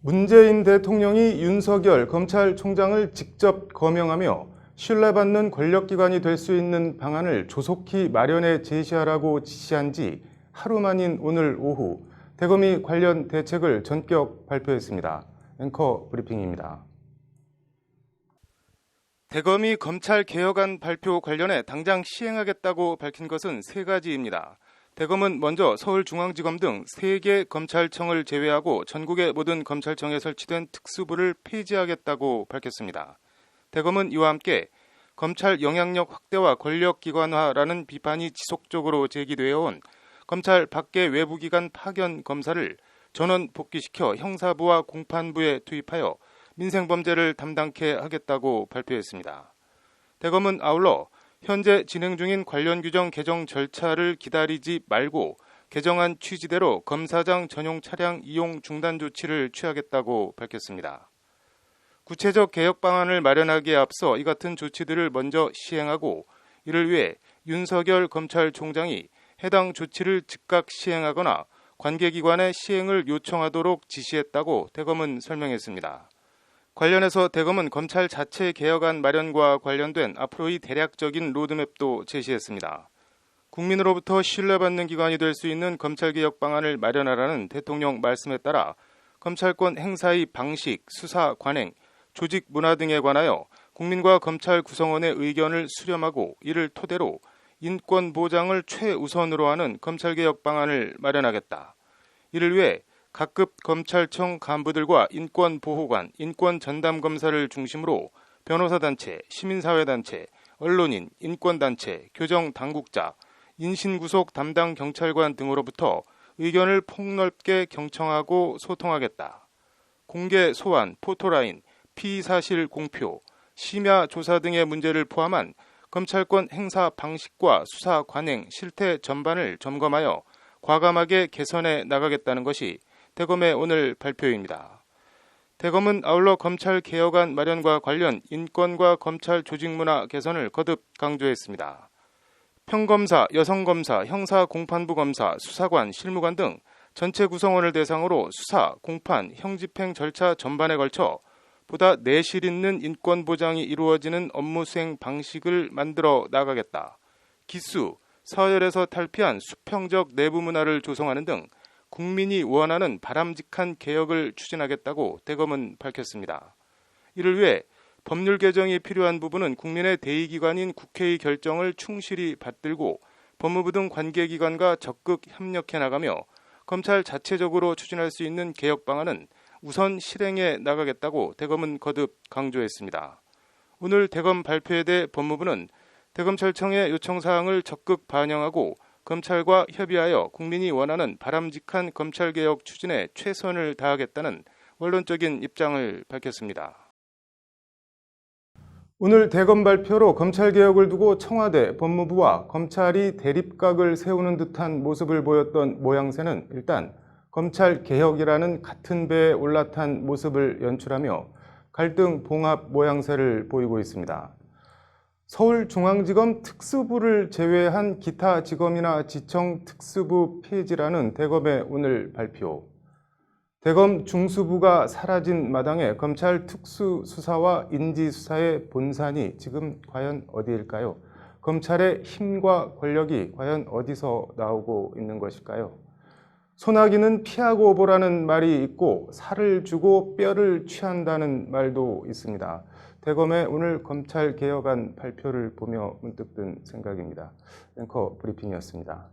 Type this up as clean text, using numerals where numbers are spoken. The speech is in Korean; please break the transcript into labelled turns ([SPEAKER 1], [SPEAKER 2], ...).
[SPEAKER 1] 문재인 대통령이 윤석열 검찰총장을 직접 거명하며 신뢰받는 권력기관이 될 수 있는 방안을 조속히 마련해 제시하라고 지시한 지 하루 만인 오늘 오후 대검이 관련 대책을 전격 발표했습니다. 앵커 브리핑입니다. 대검이 검찰개혁안 발표 관련해 당장 시행하겠다고 밝힌 것은 세 가지입니다. 대검은 먼저 서울중앙지검 등 3개 검찰청을 제외하고 전국의 모든 검찰청에 설치된 특수부를 폐지하겠다고 밝혔습니다. 대검은 이와 함께 검찰 영향력 확대와 권력기관화라는 비판이 지속적으로 제기되어 온 검찰 밖의 외부기관 파견 검사를 전원 복귀시켜 형사부와 공판부에 투입하여 민생범죄를 담당케 하겠다고 발표했습니다. 대검은 아울러 현재 진행 중인 관련 규정 개정 절차를 기다리지 말고 개정안 취지대로 검사장 전용 차량 이용 중단 조치를 취하겠다고 밝혔습니다. 구체적 개혁 방안을 마련하기에 앞서 이 같은 조치들을 먼저 시행하고 이를 위해 윤석열 검찰총장이 해당 조치를 즉각 시행하거나 관계기관에 시행을 요청하도록 지시했다고 대검은 설명했습니다. 관련해서 대검은 검찰 자체 개혁안 마련과 관련된 앞으로의 대략적인 로드맵도 제시했습니다. 국민으로부터 신뢰받는 기관이 될 수 있는 검찰개혁 방안을 마련하라는 대통령 말씀에 따라 검찰권 행사의 방식, 수사, 관행, 조직 문화 등에 관하여 국민과 검찰 구성원의 의견을 수렴하고 이를 토대로 인권 보장을 최우선으로 하는 검찰개혁 방안을 마련하겠다. 이를 위해 각급 검찰청 간부들과 인권보호관, 인권전담검사를 중심으로 변호사단체, 시민사회단체, 언론인, 인권단체, 교정당국자, 인신구속 담당 경찰관 등으로부터 의견을 폭넓게 경청하고 소통하겠다. 공개 소환, 포토라인, 피의사실 공표, 심야 조사 등의 문제를 포함한 검찰권 행사 방식과 수사 관행, 실태 전반을 점검하여 과감하게 개선해 나가겠다는 것이 대검의 오늘 발표입니다. 대검은 아울러 검찰개혁안 마련과 관련 인권과 검찰 조직문화 개선을 거듭 강조했습니다. 평검사, 여성검사, 형사공판부 검사, 수사관, 실무관 등 전체 구성원을 대상으로 수사, 공판, 형집행 절차 전반에 걸쳐 보다 내실 있는 인권 보장이 이루어지는 업무 수행 방식을 만들어 나가겠다. 기수, 서열에서 탈피한 수평적 내부 문화를 조성하는 등 국민이 원하는 바람직한 개혁을 추진하겠다고 대검은 밝혔습니다. 이를 위해 법률 개정이 필요한 부분은 국민의 대의기관인 국회의 결정을 충실히 받들고 법무부 등 관계기관과 적극 협력해 나가며 검찰 자체적으로 추진할 수 있는 개혁 방안은 우선 실행해 나가겠다고 대검은 거듭 강조했습니다. 오늘 대검 발표에 대해 법무부는 대검찰청의 요청사항을 적극 반영하고 검찰과 협의하여 국민이 원하는 바람직한 검찰개혁 추진에 최선을 다하겠다는 원론적인 입장을 밝혔습니다. 오늘 대검 발표로 검찰개혁을 두고 청와대, 법무부와 검찰이 대립각을 세우는 듯한 모습을 보였던 모양새는 일단 검찰개혁이라는 같은 배에 올라탄 모습을 연출하며 갈등 봉합 모양새를 보이고 있습니다. 서울중앙지검 특수부를 제외한 기타 지검이나 지청 특수부 폐지라는 대검의 오늘 발표. 대검 중수부가 사라진 마당에 검찰 특수수사와 인지수사의 본산이 지금 과연 어디일까요? 검찰의 힘과 권력이 과연 어디서 나오고 있는 것일까요? 소나기는 피하고 보라는 말이 있고 살을 주고 뼈를 취한다는 말도 있습니다. 대검의 오늘 검찰개혁안 발표를 보며 문득 든 생각입니다. 앵커 브리핑이었습니다.